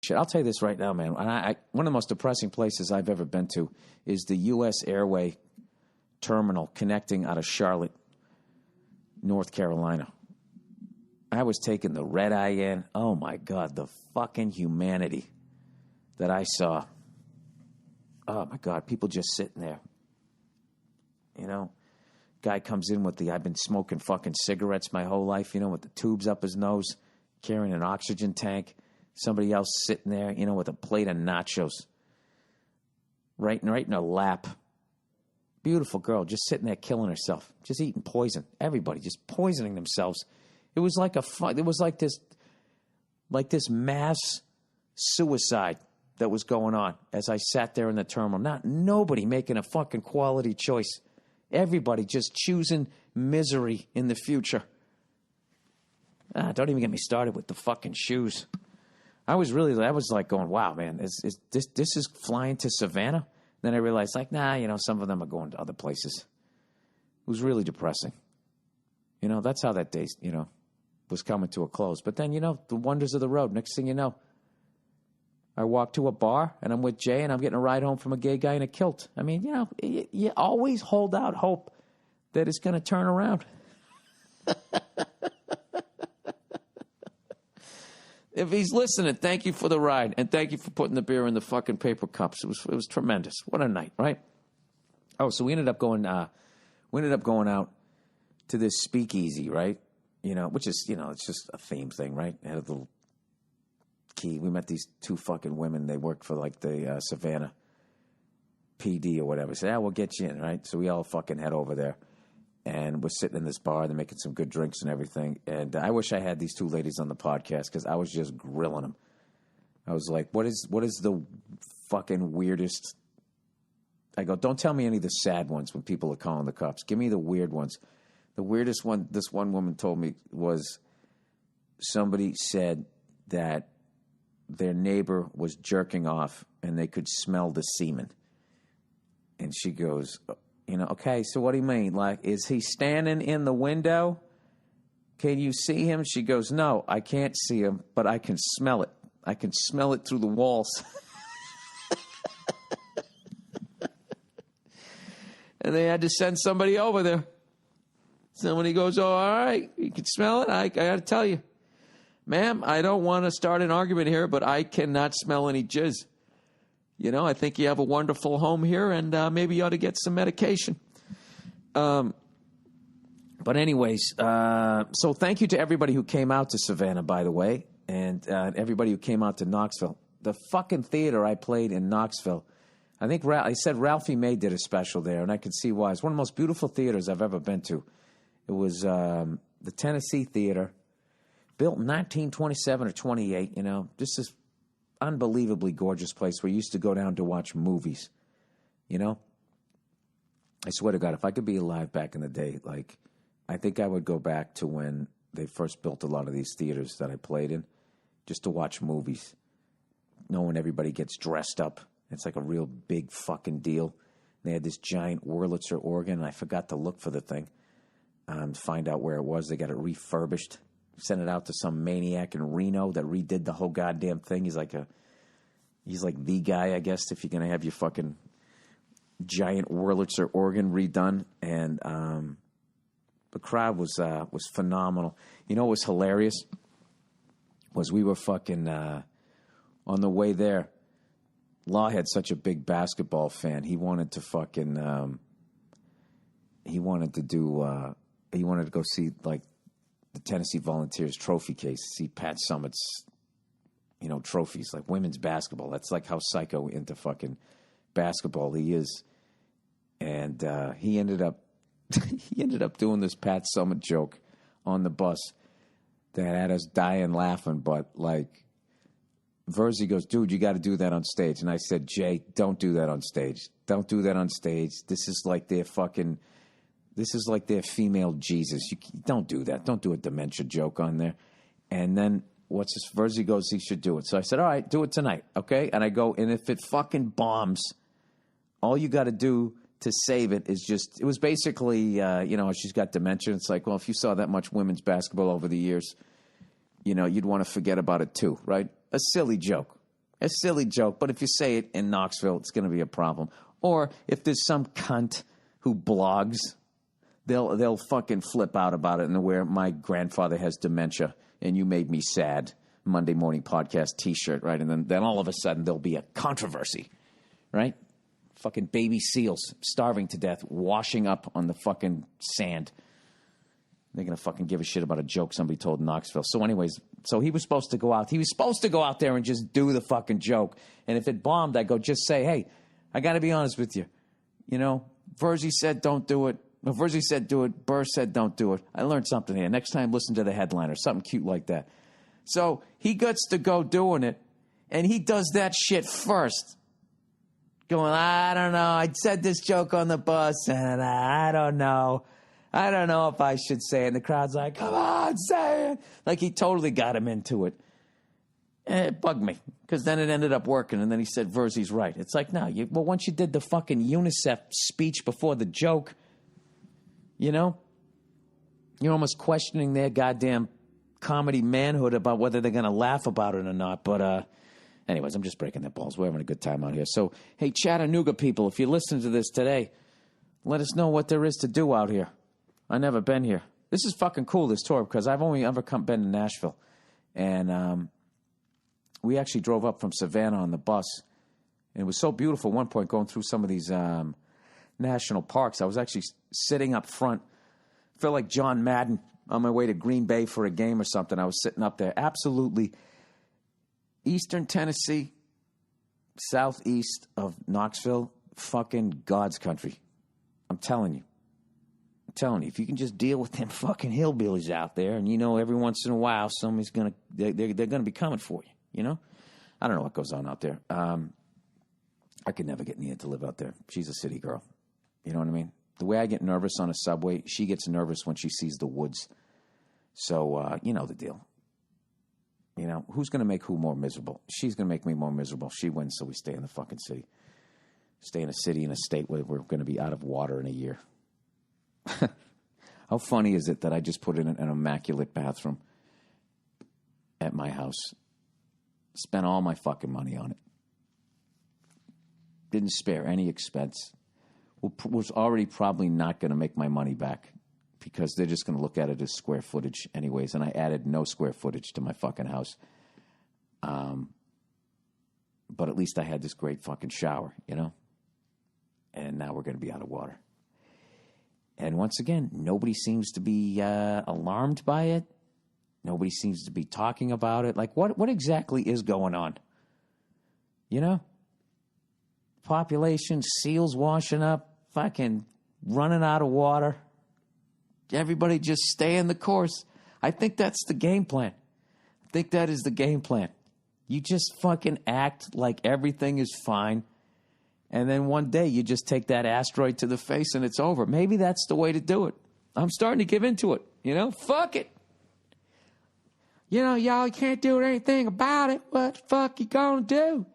shit. I'll tell you this right now, man. One of the most depressing places I've ever been to is the U.S. Airway terminal connecting out of Charlotte, North Carolina. I was taking the red eye in. Oh, my God, the fucking humanity that I saw. Oh, my God, people just sitting there. You know, guy comes in with I've been smoking fucking cigarettes my whole life, you know, with the tubes up his nose, carrying an oxygen tank. Somebody else sitting there, you know, with a plate of nachos. Right in her lap. Beautiful girl, just sitting there killing herself, just eating poison. Everybody just poisoning themselves. It was like this mass suicide that was going on as I sat there in the terminal. Nobody making a fucking quality choice. Everybody just choosing misery in the future. Don't even get me started with the fucking shoes. I was like going, wow, man, this is flying to Savannah? Then I realized, like, you know, some of them are going to other places. It was really depressing. You know, that's how that day, you know, was coming to a close. But then, you know, the wonders of the road. Next thing you know, I walk to a bar, and I'm with Jay, and I'm getting a ride home from a gay guy in a kilt. I mean, you know, you always hold out hope that it's going to turn around. If he's listening, thank you for the ride, and thank you for putting the beer in the fucking paper cups. It was tremendous. What a night, right? Oh, so we ended up going out to this speakeasy, right? You know, which is, you know, it's just a theme thing, right? It had a little key. We met these two fucking women. They worked for like the Savannah PD or whatever. Said, we'll get you in, right? So we all fucking head over there. And we're sitting in this bar. They're making some good drinks and everything. And I wish I had these two ladies on the podcast because I was just grilling them. I was like, what is the fucking weirdest? I go, don't tell me any of the sad ones when people are calling the cops. Give me the weird ones. The weirdest one this one woman told me was somebody said that their neighbor was jerking off and they could smell the semen. And she goes, you know, okay, so what do you mean? Like, is he standing in the window? Can you see him? She goes, no, I can't see him, but I can smell it. I can smell it through the walls. And they had to send somebody over there. Somebody goes, oh, all right, you can smell it? I got to tell you. Ma'am, I don't want to start an argument here, but I cannot smell any jizz. You know, I think you have a wonderful home here, and maybe you ought to get some medication. But anyways, so thank you to everybody who came out to Savannah, by the way, and everybody who came out to Knoxville. The fucking theater I played in Knoxville, I think I said Ralphie May did a special there, and I can see why. It's one of the most beautiful theaters I've ever been to. It was the Tennessee Theater, built in 1927 or 28, you know. This is unbelievably gorgeous place where you used to go down to watch movies, you know? I swear to God, if I could be alive back in the day, like, I think I would go back to when they first built a lot of these theaters that I played in, just to watch movies, knowing everybody gets dressed up. It's like a real big fucking deal. They had this giant Wurlitzer organ, and I forgot to look for the thing, to find out where it was. They got it refurbished. Sent it out to some maniac in Reno that redid the whole goddamn thing. He's like the guy, I guess, if you're gonna have your fucking giant Wurlitzer organ redone. And the crowd was phenomenal. You know what was hilarious? Was we were fucking on the way there. Law had such a big basketball fan. He wanted to fucking he wanted to go see like the Tennessee Volunteers trophy case, see Pat Summitt's, you know, trophies, like women's basketball. That's like how psycho into fucking basketball he is. And he ended up doing this Pat Summitt joke on the bus that had us dying laughing. But like, Verzi goes, dude, you got to do that on stage. And I said, Jay, don't do that on stage. Don't do that on stage. This is like their female Jesus. You don't do that. Don't do a dementia joke on there. And then Verzi goes, he should do it. So I said, all right, do it tonight, okay? And I go, and if it fucking bombs, all you got to do to save it is just, it was basically, you know, she's got dementia. It's like, well, if you saw that much women's basketball over the years, you know, you'd want to forget about it too, right? A silly joke. A silly joke, but if you say it in Knoxville, it's going to be a problem. Or if there's some cunt who blogs, they'll fucking flip out about it and where my grandfather has dementia and you made me sad Monday morning podcast T-shirt, right? And then all of a sudden there'll be a controversy, right? Fucking baby seals starving to death, washing up on the fucking sand. They're going to fucking give a shit about a joke somebody told in Knoxville. So anyways, so he was supposed to go out. He was supposed to go out there and just do the fucking joke. And if it bombed, I'd go just say, hey, I got to be honest with you. You know, Verzi said don't do it. Verzi said do it. Burr said don't do it. I learned something here. Next time, listen to the headline or something cute like that. So he gets to go doing it, and he does that shit first. Going, I don't know. I said this joke on the bus, and I don't know. I don't know if I should say it. And the crowd's like, come on, say it. Like he totally got him into it. And it bugged me because then it ended up working. And then he said, Verzi's right. It's like, no, well, once you did the fucking UNICEF speech before the joke, you know, you're almost questioning their goddamn comedy manhood about whether they're going to laugh about it or not. But anyways, I'm just breaking their balls. We're having a good time out here. So, hey, Chattanooga people, if you listen to this today, let us know what there is to do out here. I've never been here. This is fucking cool, this tour, because I've only ever been to Nashville. And we actually drove up from Savannah on the bus. And it was so beautiful at one point going through some of these national parks. I was actually sitting up front. I felt like John Madden on my way to Green Bay for a game or something. I was sitting up there. Absolutely. Eastern Tennessee, southeast of Knoxville, fucking God's country. I'm telling you. If you can just deal with them fucking hillbillies out there, and you know every once in a while somebody's they're gonna be coming for you, you know? I don't know what goes on out there. I could never get Nia to live out there. She's a city girl. You know what I mean? The way I get nervous on a subway, she gets nervous when she sees the woods. So, you know the deal. You know, who's going to make who more miserable? She's going to make me more miserable. She wins, so we stay in the fucking city. Stay in a city, in a state where we're going to be out of water in a year. How funny is it that I just put in an immaculate bathroom at my house? Spent all my fucking money on it. Didn't spare any expense. Was already probably not going to make my money back because they're just going to look at it as square footage anyways, and I added no square footage to my fucking house. But at least I had this great fucking shower, you know? And now we're going to be out of water. And once again, nobody seems to be alarmed by it. Nobody seems to be talking about it. Like, what exactly is going on? You know? Population, seals washing up, fucking running out of water. Everybody just staying the course. I think that's the game plan. I think that is the game plan. You just fucking act like everything is fine. And then one day you just take that asteroid to the face and it's over. Maybe that's the way to do it. I'm starting to give into it. You know, fuck it. You know, y'all can't do anything about it. What the fuck you gonna do?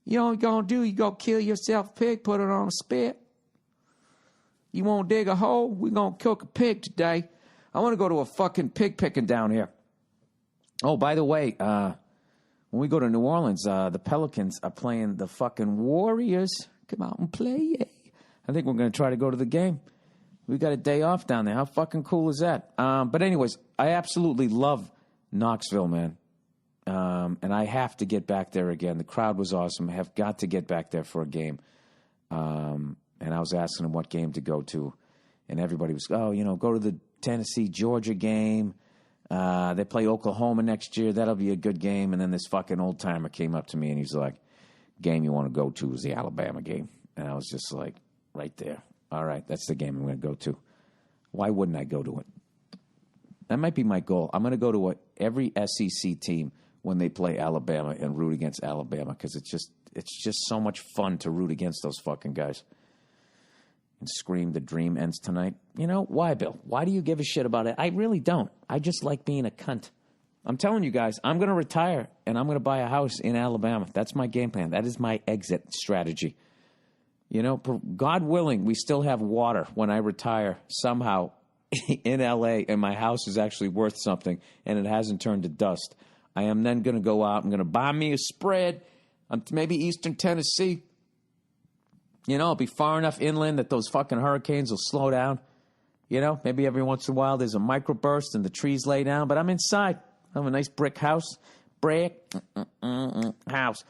You know what you gonna do? You gonna kill yourself a pig, put it on a spit. You won't dig a hole? We're gonna cook a pig today. I want to go to a fucking pig picking down here. Oh, by the way, when we go to New Orleans, the Pelicans are playing the fucking Warriors. Come out and play. I think we're going to try to go to the game. We got a day off down there. How fucking cool is that? But anyways, I absolutely love Knoxville, man. And I have to get back there again. The crowd was awesome. I have got to get back there for a game. And I was asking them what game to go to. And everybody was, oh, you know, go to the Tennessee-Georgia game. They play Oklahoma next year. That'll be a good game. And then this fucking old-timer came up to me, and he's like, game you want to go to is the Alabama game. And I was just like, right there. All right, that's the game I'm going to go to. Why wouldn't I go to it? That might be my goal. I'm going to go to every SEC team when they play Alabama and root against Alabama because it's just so much fun to root against those fucking guys. And scream, the dream ends tonight. You know, why, Bill? Why do you give a shit about it? I really don't. I just like being a cunt. I'm telling you guys, I'm going to retire, and I'm going to buy a house in Alabama. That's my game plan. That is my exit strategy. You know, God willing, we still have water when I retire somehow in L.A., and my house is actually worth something, and it hasn't turned to dust. I am then going to go out. I'm going to buy me a spread, maybe eastern Tennessee. You know, I'll be far enough inland that those fucking hurricanes will slow down. You know, maybe every once in a while there's a microburst and the trees lay down, but I'm inside. I have a nice brick house. House.